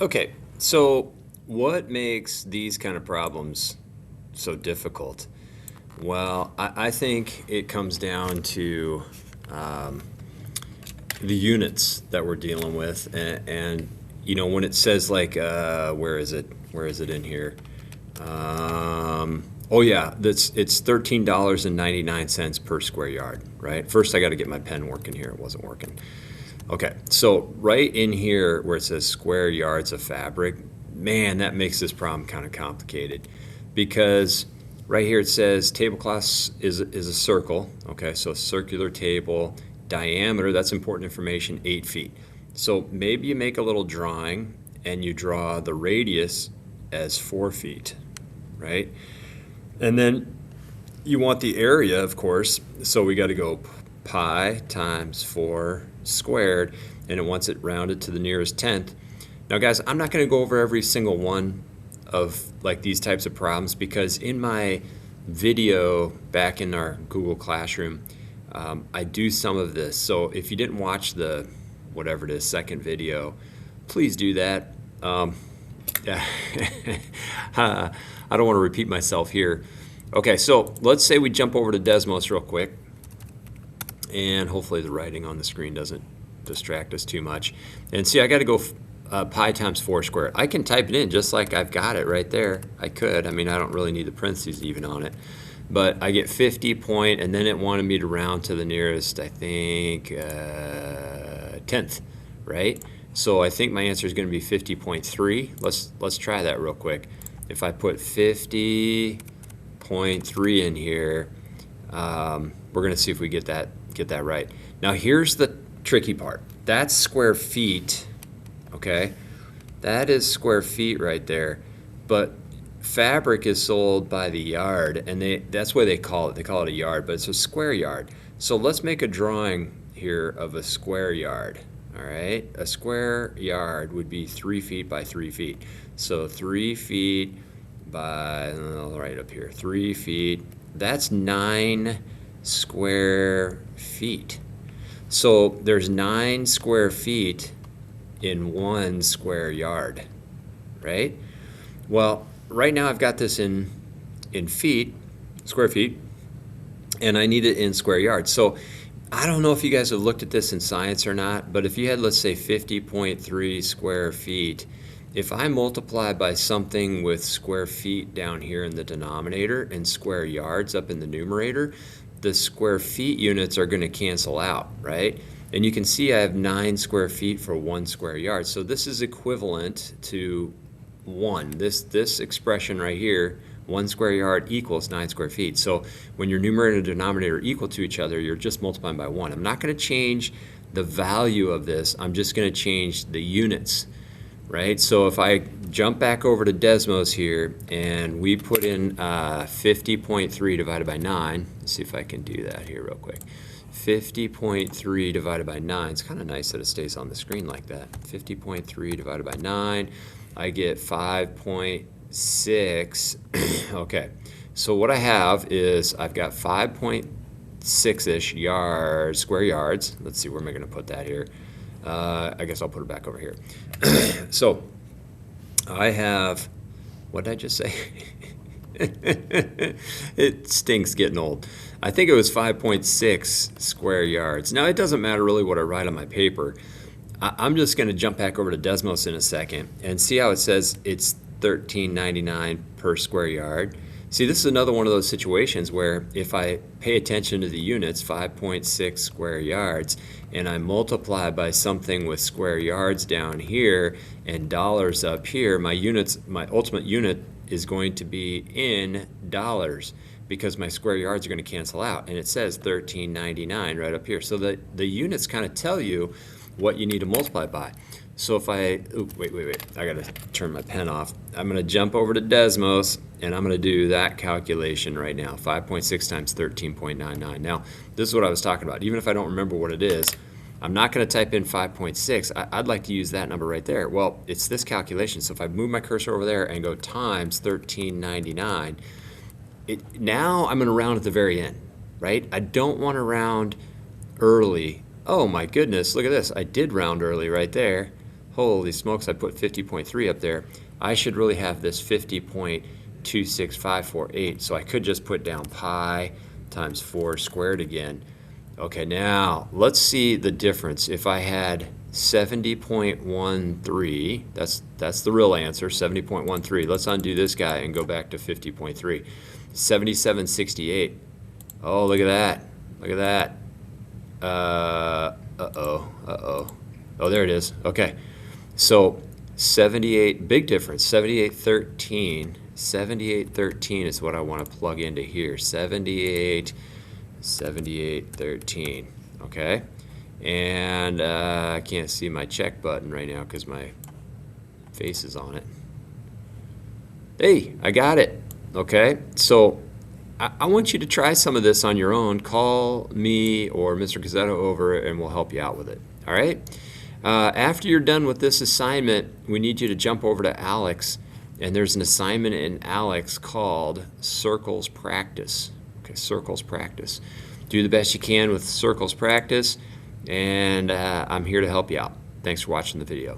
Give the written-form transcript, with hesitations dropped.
Okay, so what makes these kind of problems so difficult? Well, I think it comes down to um, the units that we're dealing with, and when it says like, where is it? Where is it in here? Oh yeah, it's $13.99 per square yard, right? First, I got to get my pen working here. It wasn't working. Okay, so right in here where it says square yards of fabric, man, that makes this problem kind of complicated because right here it says tablecloth is a circle. Okay, so circular table, diameter, that's important information, 8 feet. So maybe you make a little drawing and you draw the radius as 4 feet, right? And then you want the area, of course, so we got to go pi times 4 squared, and it wants it rounded to the nearest tenth. Now, guys, I'm not going to go over every single one of like these types of problems because in my video back in our Google Classroom, I do some of this. So if you didn't watch the whatever it is second video, please do that. Yeah. I don't want to repeat myself here. Okay, so let's say we jump over to Desmos real quick, and hopefully the writing on the screen doesn't distract us too much. And see, I got to go pi times 4 squared. I can type it in just like I've got it right there. I could. I mean, I don't really need the parentheses even on it. But I get 50 point, and then it wanted me to round to the nearest, I think, tenth, right? So I think my answer is going to be 50.3. Let's try that real quick. If I put 50.3 in here, we're going to see if we get that right. Now here's the tricky part. That's square feet, okay? That is square feet right there. But fabric is sold by the yard, and that's why they call it a yard, but it's a square yard. So let's make a drawing here of a square yard. All right, a square yard would be 3 feet by 3 feet. So 3 feet by, right up here, 3 feet, that's 9 square feet. So there's 9 square feet in 1 square yard, right? Well, right now I've got this in feet, square feet, and I need it in square yards. So I don't know if you guys have looked at this in science or not, but if you had, let's say, 50.3 square feet, if I multiply by something with square feet down here in the denominator and square yards up in the numerator, the square feet units are going to cancel out, right? And you can see I have 9 square feet for 1 square yard. So this is equivalent to 1. This expression right here, 1 square yard equals 9 square feet. So when your numerator and denominator are equal to each other, you're just multiplying by 1. I'm not going to change the value of this. I'm just going to change the units, right? So if I jump back over to Desmos here and we put in 50.3 divided by 9, let's see if I can do that here real quick. 50.3 divided by 9. It's kind of nice that it stays on the screen like that. 50.3 divided by 9. I get 5.6. Okay, so what I have is I've got 5.6-ish yards, square yards. Let's see, where am I going to put that here? I guess I'll put it back over here. So I have, what did I just say? It stinks getting old. I think it was 5.6 square yards. Now, it doesn't matter really what I write on my paper. I'm just going to jump back over to Desmos in a second and see how it says it's $13.99 per square yard. See, this is another one of those situations where if I pay attention to the units, 5.6 square yards, and I multiply by something with square yards down here and dollars up here, my ultimate unit is going to be in dollars because my square yards are going to cancel out. And it says $13.99 right up here. So the units kind of tell you what you need to multiply by. So if I, wait, I gotta turn my pen off. I'm gonna jump over to Desmos and I'm gonna do that calculation right now. 5.6 times 13.99. Now, this is what I was talking about. Even if I don't remember what it is, I'm not gonna type in 5.6. I'd like to use that number right there. Well, it's this calculation. So if I move my cursor over there and go times 13.99, now I'm gonna round at the very end, right? I don't wanna round early. Oh my goodness, look at this. I did round early right there. holy smokes, I put 50.3 up there. I should really have this 50.26548. So I could just put down pi times 4 squared again. Okay, now let's see the difference. If I had 70.13, that's the real answer, 70.13. Let's undo this guy and go back to 50.3. 77.68. Oh, look at that. Look at that. Uh-oh. Oh, there it is. Okay. So 78, big difference, 78.13. 78.13 is what I want to plug into here. 78.13. Okay. And I can't see my check button right now because my face is on it. Hey, I got it. Okay. So I want you to try some of this on your own. Call me or Mr. Gazzetto over and we'll help you out with it. All right? After you're done with this assignment, we need you to jump over to Alex, and there's an assignment in Alex called Circles Practice. Okay, Circles Practice. Do the best you can with Circles Practice, and I'm here to help you out. Thanks for watching the video.